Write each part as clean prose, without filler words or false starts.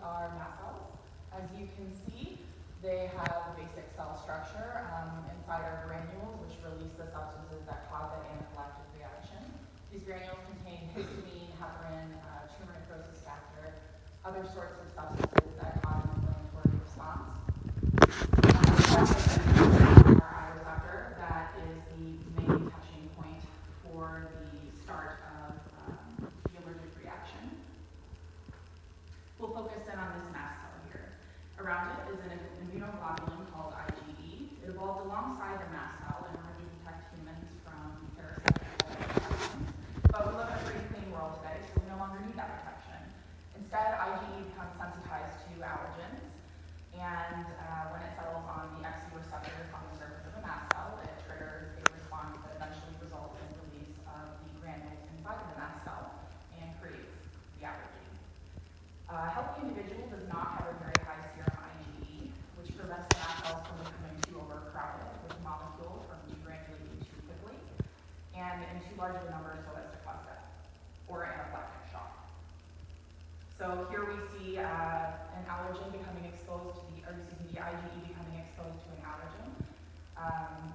are mast cells. As you can see, they have a basic cell structure. Inside are granules, which release the substances that cause the anaphylactic reaction. These granules contain histamine, heparin, tumor necrosis factor, other sorts of substances that cause an inflammatory response. Our eye receptor, that is the main touching point for the start of the allergic reaction. We'll focus in on this mast cell here. Around it is an immunoglobulin called IgE. It evolved alongside the mast cell in order to protect humans from parasitic infections. But we live in a pretty clean world today, so we no longer need that protection. Instead, IgE becomes sensitized to allergens, and when it settles on the Fc receptors on the surface of a mast cell, it triggers a response that eventually results in release of the granules inside of the mast cell and creates the allergy. A healthy individual does not have a very high serum IgE, which prevents the mast cells from becoming too overcrowded with the molecule from degranulating too quickly and in too large of a number so as to cause death or anaphylactic shock. So here we see an allergen becoming exposed to the IgE becoming exposed to an allergen.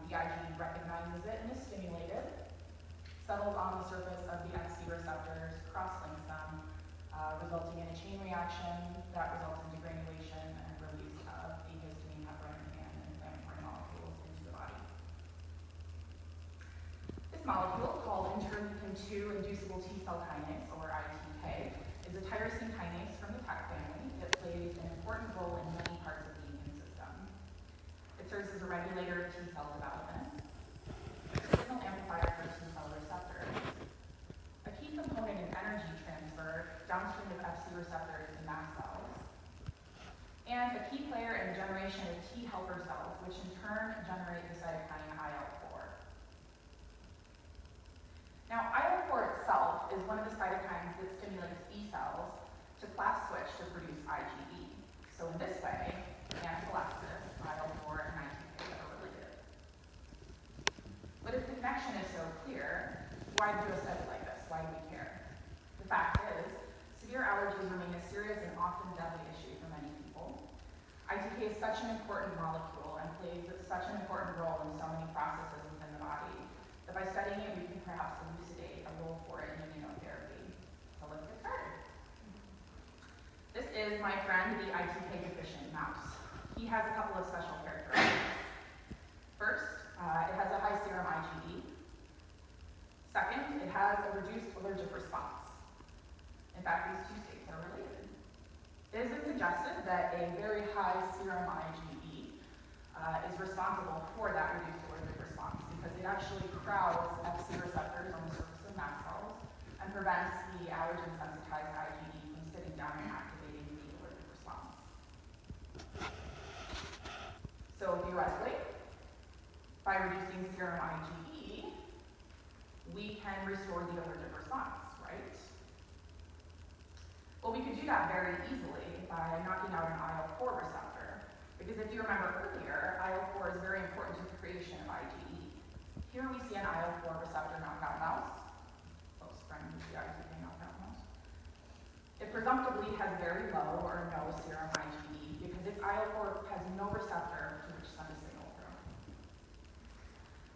The IgE recognizes it and is stimulated, settles on the surface of the Fc receptors, cross-links them, resulting in a chain reaction that results in degranulation and release of the histamine, heparin, and inflammatory molecules into the body. This molecule, called interleukin-2 inducible T cell kinase, or ITK, is a tyrosine kinase from the TEC family. It plays an important role in many parts of the immune system. It serves as a regulator of T cell development, a signal amplifier for T cell receptors, a key component in energy transfer downstream of Fc receptors in mast cells, and a key player in the generation of T helper cells, which in turn generate the cytokine IL-4. Now, IL-4 itself is one of the cytokines that stimulates B cells to class switch to produce IgE. So in this way, anaphylaxis, IL-4, and ITK are related. But if the connection is so clear, why do a study like this? Why do we care? The fact is, severe allergies remain a serious and often deadly issue for many people. ITK is such an important molecule and plays such an important role in so many processes within the body that by studying it, we can perhaps elucidate a role for it in immunotherapy. So let's get started. This is my friend, the ITK deficient mouse. He has a couple of special characteristics. First, it has a high serum IgE. Second, it has a reduced allergic response. In fact, these two states are related. It has been suggested that a very high serum IgE is responsible for that reduced allergic response because it actually crowds Fc receptors on the surface of mast cells and prevents the allergen-sensitized IgE from sitting down and activating the allergic response. So theoretically, by reducing serum IgE, we can restore the allergic response, right? Well, we could do that very easily by knocking out an IL-4 receptor. Because if you remember earlier, IL-4 is very important to the creation of IgE. Here we see an IL-4 receptor knockout mouse. Close friend of the ITK knockout mouse. It presumptively has very low or no serum IgE because its IL-4 has no receptor to which send a signal through.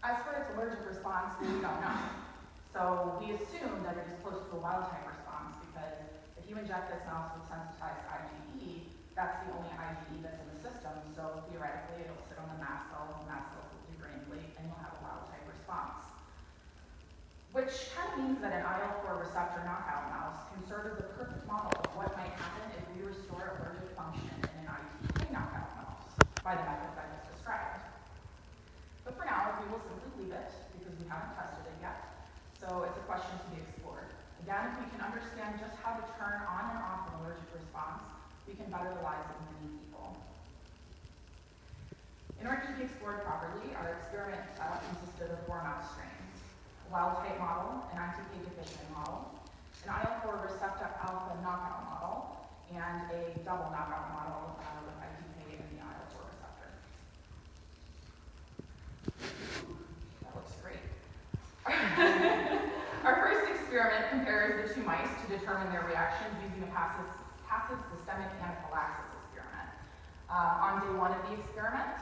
As for its allergic response, we don't know. So we assume that it is close to a wild-type response because if you inject this mouse with sensitized IgE, that's the only IgE that's in the system, so theoretically it'll sit on the mast cells will degranulate, and you'll have a wild-type response. Which kind of means that an IL-4 receptor knockout mouse can serve as a perfect model of what might happen if we restore allergic function in an ITK knockout mouse by the methods I just described. But for now, we will simply leave it because we haven't tested it yet. So it's a question to be explored. Again, if we can understand just how to turn on and off an allergic response, we can better the lives of many people. In order to be explored properly, our experiment consisted of 4 mouse strains: a wild-type model, an ITK deficient model, an IL-4 receptor alpha knockout model, and a double knockout model with ITK and the IL-4 receptor. That looks great. Our first experiment compares the 2 mice to determine their reactions using a passive passive systemic anaphylaxis experiment. On day 1 of the experiment,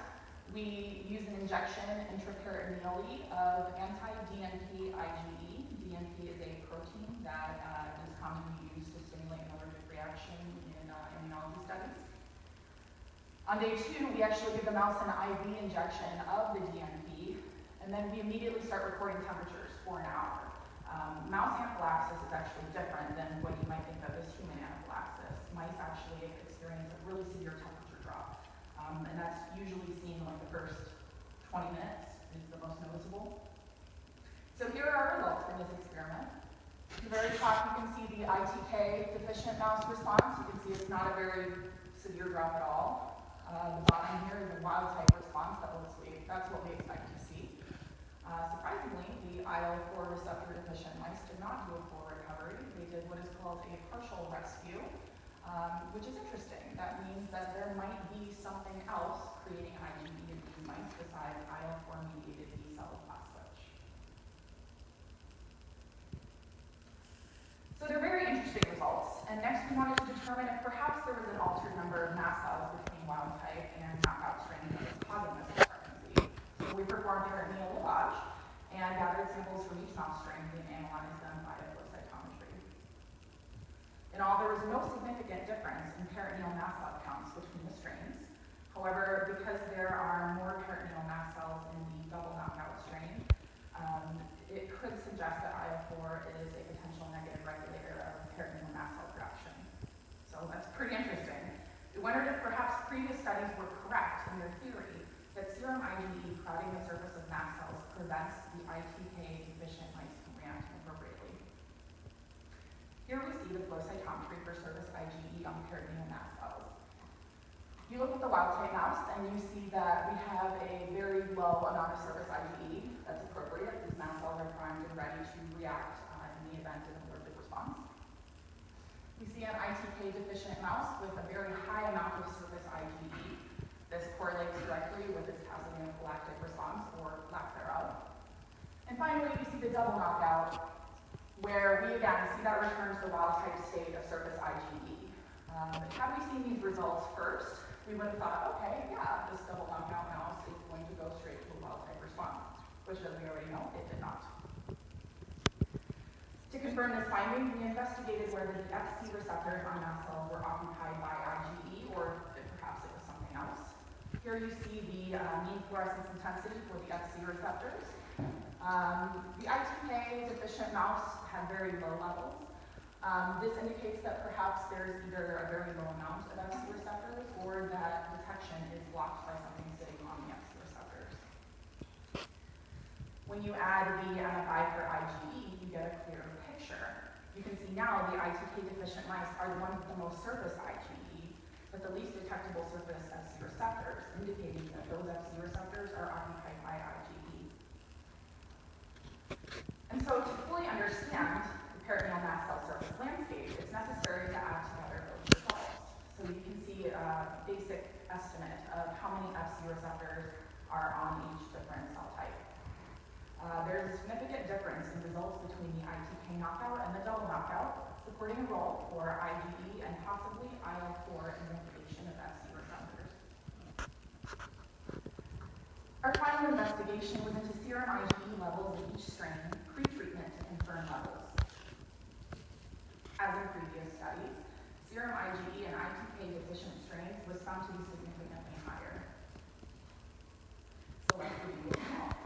we use an injection intraperitoneally of anti-DNP IgE. DNP is a protein that is commonly used to stimulate an allergic reaction in immunology studies. On day 2, we actually give the mouse an IV injection of the DNP, and then we immediately start recording temperatures for an hour. Mouse anaphylaxis is actually different than what you might think of as human anaphylaxis. Mice actually experience a really severe temperature drop, and that's usually seen like the first 20 minutes is the most noticeable. So here are our results from this experiment. At the very top, you can see the ITK deficient mouse response. You can see it's not a very severe drop at all. The bottom here is a wild type response. That's what we expected to see. Surprisingly, the IL-4 receptor deficient mice did not do a full recovery. They did what is called a partial rescue, which is interesting. That means that there might be something else creating IgE in these mice besides IL-4 mediated B-cell class switch. So they're very interesting results. And next we wanted to determine if perhaps there was an altered number of mast cells between wild type and knockout strains that was causing this discrepancy. So we performed peritoneal lavage and gathered samples from each mouse strain and analyzed them via flow cytometry. In all, there was no significant difference in peritoneal mast cell counts between the strains. However, because there are more peritoneal mast cells in the double knockout strain, it could suggest that IL-4 is a potential negative regulator of peritoneal mast cell production. So that's pretty interesting. We wondered if perhaps previous studies were correct in their theory that serum IgE crowding the surface of mast cells prevents the ITK deficient mice from reacting appropriately. Here we see the flow cytometry for surface IgE on peritoneal mast cells. You look at the wild type mouse and you see that we have a very low amount of surface IgE that's appropriate. These mast cells are primed and ready to react in the event of an allergic response. We see an ITK deficient mouse with a very high amount of surface IgE. This correlates directly with its passive anaphylactic response, or lack thereof. And finally, we see the double knockout, where we again see that return to the wild type state of surface IgE. Had we seen these results first, we would have thought, okay, yeah, this double knockout mouse is going to go straight to a wild type response, which, as we already know, it did not. To confirm this finding, we investigated whether the Fc receptors on mast cells were occupied by IgE, or if perhaps it was something else. Here you see the mean fluorescence intensity for the Fc receptors. The ITK deficient mouse had very low levels. This indicates that perhaps there's either a very low amount of Fc receptors or that detection is blocked by something sitting on the Fc receptors. When you add the MFI for IgE, you get a clearer picture. You can see now the ITK deficient mice are the ones with the most surface IgE, but the least detectable surface Fc receptors, indicating that those Fc receptors are occupied by IgE. And so to fully understand the peritoneal mast cell surface landscape, it's necessary to add together those results. So you can see a basic estimate of how many Fc receptors are on each different cell type. There's a significant difference in results between the ITK knockout and the double knockout, supporting a role for IgE and possibly IL-4 in the creation of Fc receptors. Our final investigation was into serum IgE levels in each strain, pre-treatment to confirm levels. As in previous studies, serum IgE in ITK deficient strains was found to be significantly higher. So let's review it now.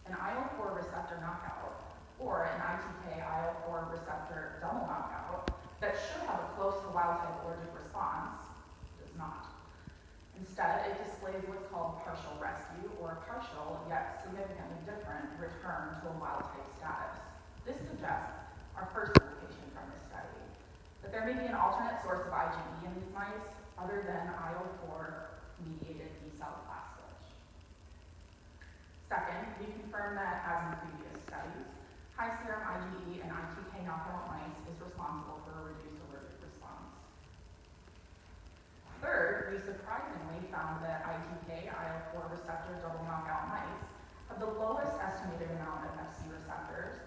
An IL-4 receptor knockout, or an ITK IL-4 receptor double knockout, that should have a close to wild-type allergic response, does not. Instead, it displays what's called partial rescue, or a partial, yet significantly different, return to a wild-type status. This suggests our first implication from this study, that there may be an alternate source of IgE in these mice other than IL-4 mediated B-cell class switch. Second, we confirm that, as in previous studies, high serum IgE in ITK knockout mice is responsible for a reduced allergic response. Third, we surprisingly found that ITK IL-4 receptor double knockout mice have the lowest estimated amount of Fc receptors,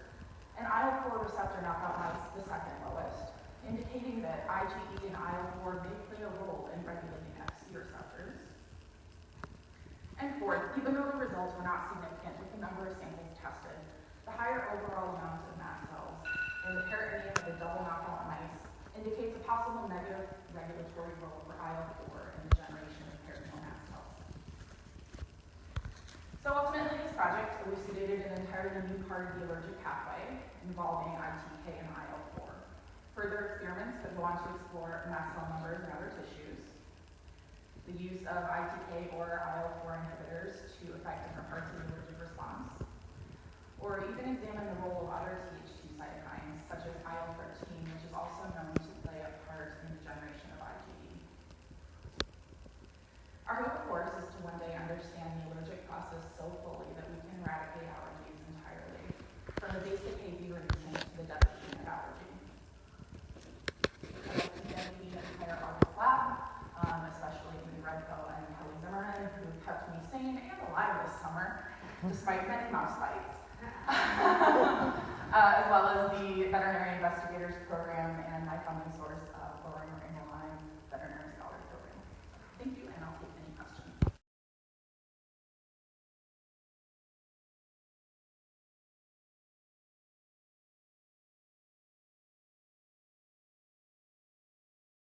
and IL-4 receptor knockout mice the second lowest, indicating that IgE and IL-4 may play a role in regulating Fc receptors. And fourth, even though the results were not significant with the number of samples tested, the higher overall amount of mast cells in the peritoneum of the double knockout mice indicates a possible negative regulatory role for IL-4 in the generation of peritoneal mast cells. So ultimately, this project elucidated an entirely new part of the allergic pathway involving ITK and IL-4. Further experiments could go on to explore mast cell numbers in other tissues, the use of ITK or IL-4 inhibitors to affect different parts of the allergic response, or even examine the role of other Th2 cytokines, such as IL-13, which is also known to play a part in the generation of IgE. Our hope, of course, is to one day understand the allergic process so fully that we can eradicate allergies entirely, from the basic A, B reason to the devastating of allergy. I'd like to thank the entire August lab, especially Amy Redko and Kelly Zimmerman, who kept me sane and alive this summer, despite many mouse bites. As well as the Veterinary Investigators Program and my funding source,